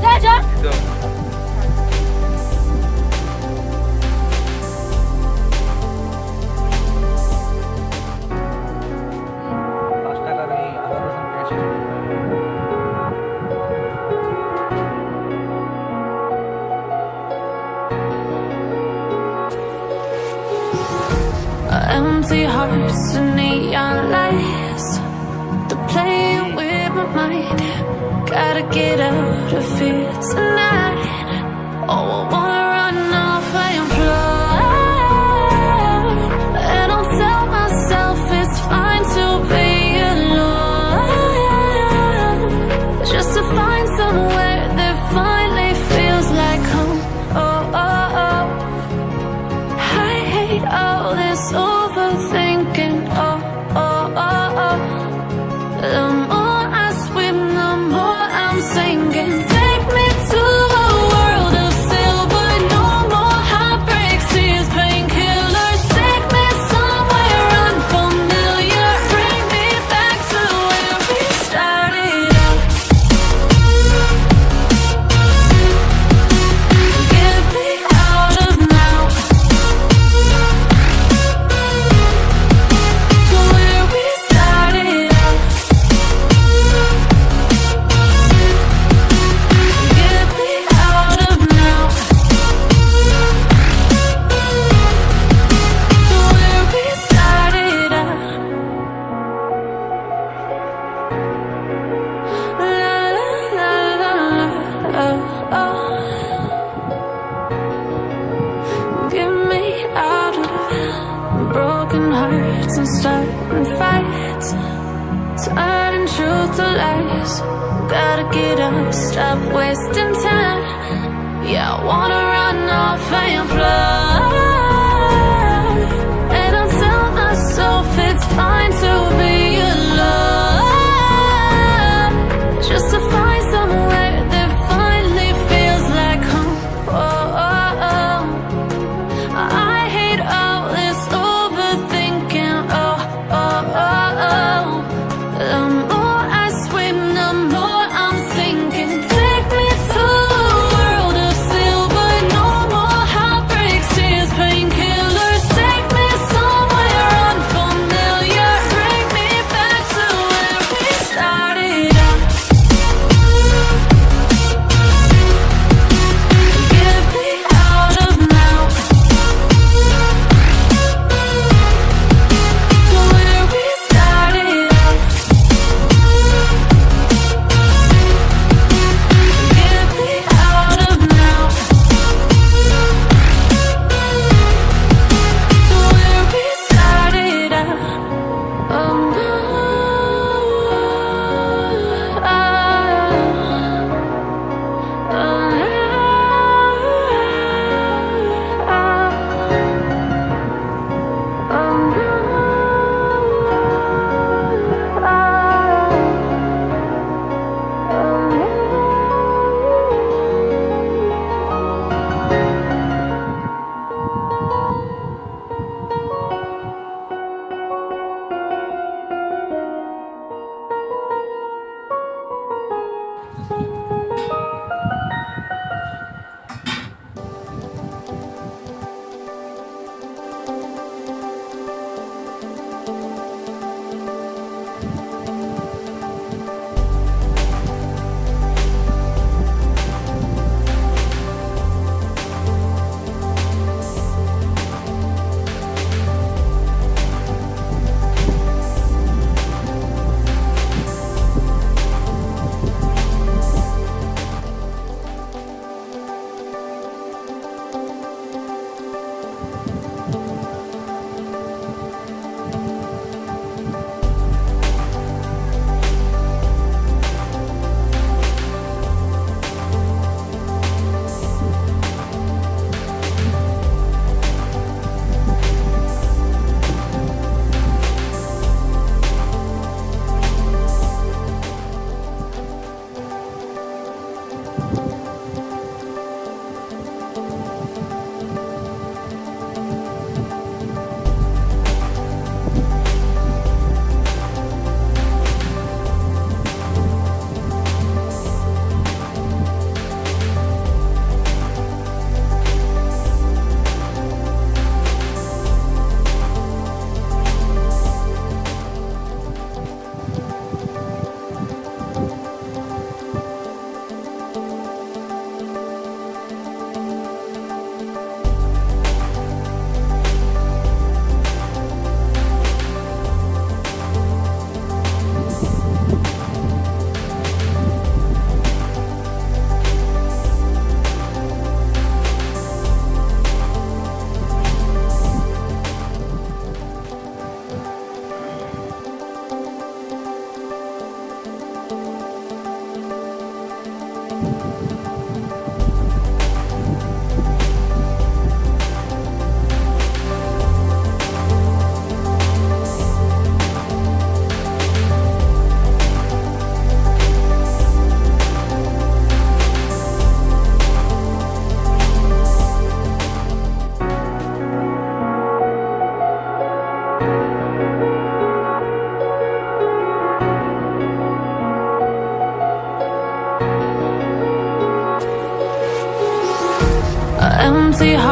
Raja! Empty hearts and neon lights, they're playing with my mind. Gotta get out of here tonight. Oh, I wanna run off and fly, and I'll tell myself it's fine to be alone, just to find somewhere that finally feels like home. Oh, oh, oh. I hate all this overthinking. Oh, oh, oh, oh. The more I swim, the more I'm sinking. Take me to a world of silver. No more heartbreaks, tears, painkillers. Take me somewhere unfamiliar. Bring me back to where we started out. Get me out of now, to where we started out. Get me out of now, to where we started out. La la la la, oh, oh. Get me out of broken hearts and starting fights, turning truth to lies. Gotta get up, stop wasting time. Yeah, I wanna run off and fly, and I'll tell myself it's fine to be alone, just to find somewhere that finally feels like home. Oh, oh, oh. I hate all this overthinking. Oh, oh, oh, oh. The more I swim, the more I'm sinking. Take me to a world of silver. No more heartbreaks, tears,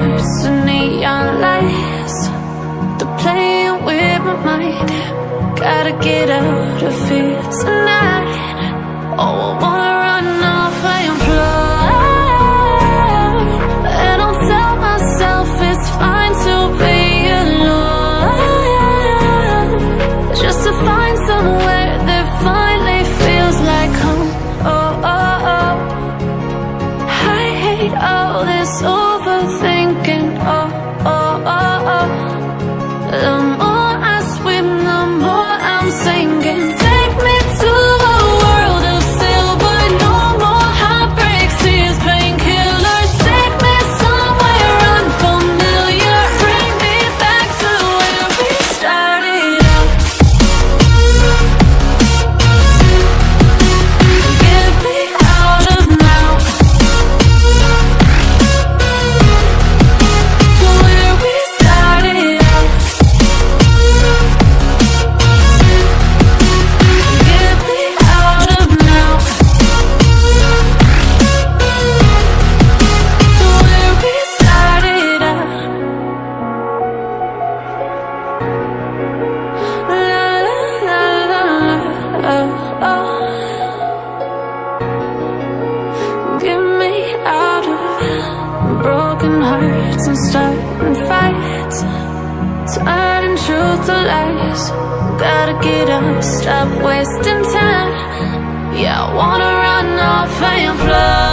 hearts to neon lights. They're playing with my mind. Gotta get out of here tonight. Oh, I wanna run off and fly. And I'll tell myself it's fine to be alone, just to find somewhere that finally feels like home. Oh, oh, oh. I hate all this overthinking. Oh, oh, oh, oh. The more I swim, the more I'm sinking. Take me to a world of silver. No more heartbreaks, tears, painkillers. Take me somewhere unfamiliar. Bring me back to where we started out. Get me out of now, to where we started out. Get me out of now, to where we started out. La la la la la, oh, oh. Get me out of broken hearts and starting fights, turning truth to lies. Gotta get up, stop wasting time. Yeah, I wanna run off and fly.